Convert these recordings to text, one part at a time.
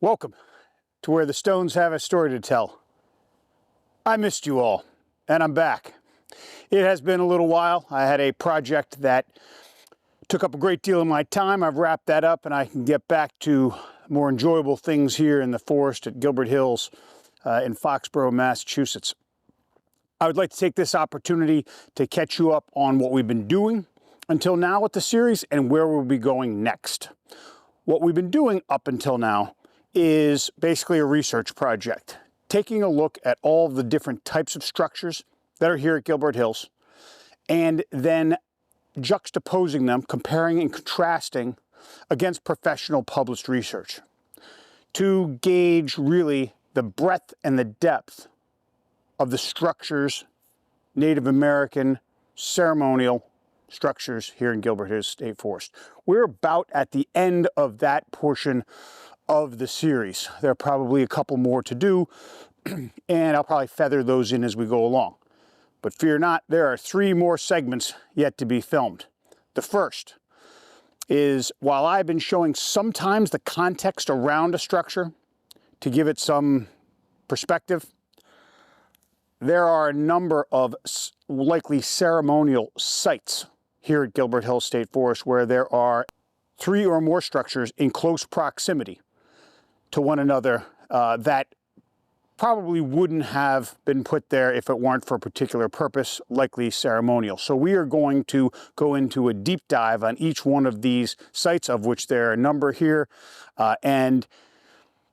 Welcome to where the stones have a story to tell. I missed you all, and I'm back. It has been a little while. I had a project that took up a great deal of my time. I've wrapped that up, and I can get back to more enjoyable things here in the forest at Gilbert Hills in Foxboro, Massachusetts. I would like to take this opportunity to catch you up on what we've been doing until now with the series and where we'll be going next. What we've been doing up until now is basically a research project, taking a look at all the different types of structures that are here at Gilbert Hills, and then juxtaposing them, comparing and contrasting against professional published research to gauge really the breadth and the depth of the structures, Native American ceremonial structures here in Gilbert Hills State Forest. We're about at the end of that portion of the series. There are probably a couple more to do, and I'll probably feather those in as we go along. But fear not, there are 3 more segments yet to be filmed. The first is, while I've been showing sometimes the context around a structure to give it some perspective, there are a number of likely ceremonial sites here at Gilbert Hills State Forest where there are 3 or more structures in close proximity to one another that probably wouldn't have been put there if it weren't for a particular purpose, likely ceremonial. So we are going to go into a deep dive on each one of these sites, of which there are a number here, and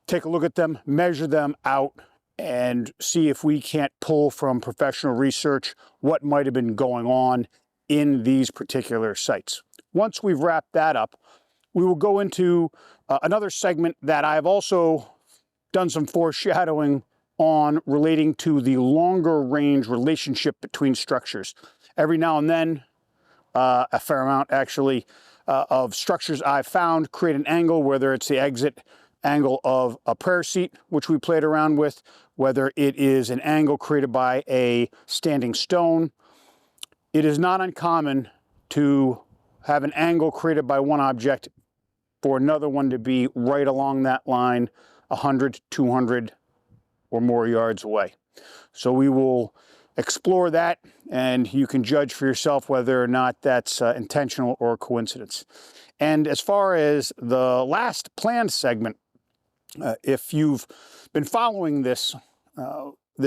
take a look at them, measure them out, and see if we can't pull from professional research what might have been going on in these particular sites. Once we've wrapped that up, we will go into another segment that I've also done some foreshadowing on, relating to the longer range relationship between structures. Every now and then, a fair amount actually, of structures I've found create an angle, whether it's the exit angle of a prayer seat, which we played around with, whether it is an angle created by a standing stone. It is not uncommon to have an angle created by one object for another one to be right along that line, 100, 200 or more yards away. So we will explore that, and you can judge for yourself whether or not that's intentional or coincidence. And as far as the last planned segment, if you've been following this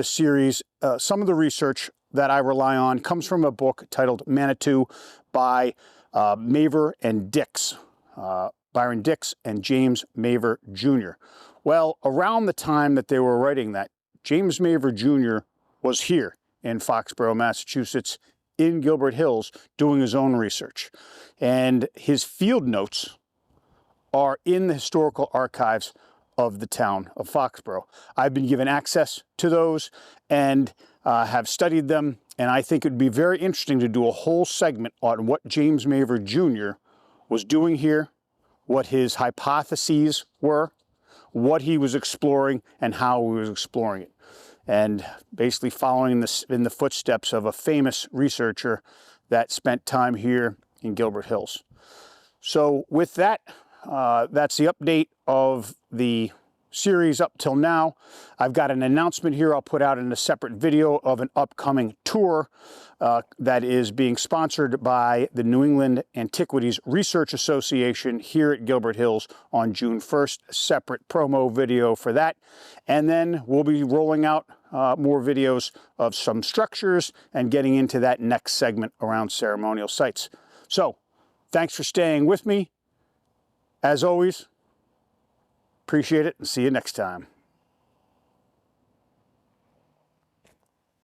series, some of the research that I rely on comes from a book titled Manitou by Maver and Dix, Byron Dix and James Maver Jr. Well, around the time that they were writing that, James Maver Jr. was here in Foxboro, Massachusetts, in Gilbert Hills, doing his own research. And his field notes are in the historical archives of the town of Foxboro. I've been given access to those and have studied them, and I think it'd be very interesting to do a whole segment on what James Maver Jr. was doing here, what his hypotheses were, what he was exploring, and how he was exploring it. And basically following this in the footsteps of a famous researcher that spent time here in Gilbert Hills. So with that, that's the update of the series up till now. I've got an announcement here I'll put out in a separate video of an upcoming tour that is being sponsored by the New England Antiquities Research Association here at Gilbert Hills on June 1st. A separate promo video for that. And then we'll be rolling out more videos of some structures and getting into that next segment around ceremonial sites. So thanks for staying with me. As always, appreciate it, and see you next time.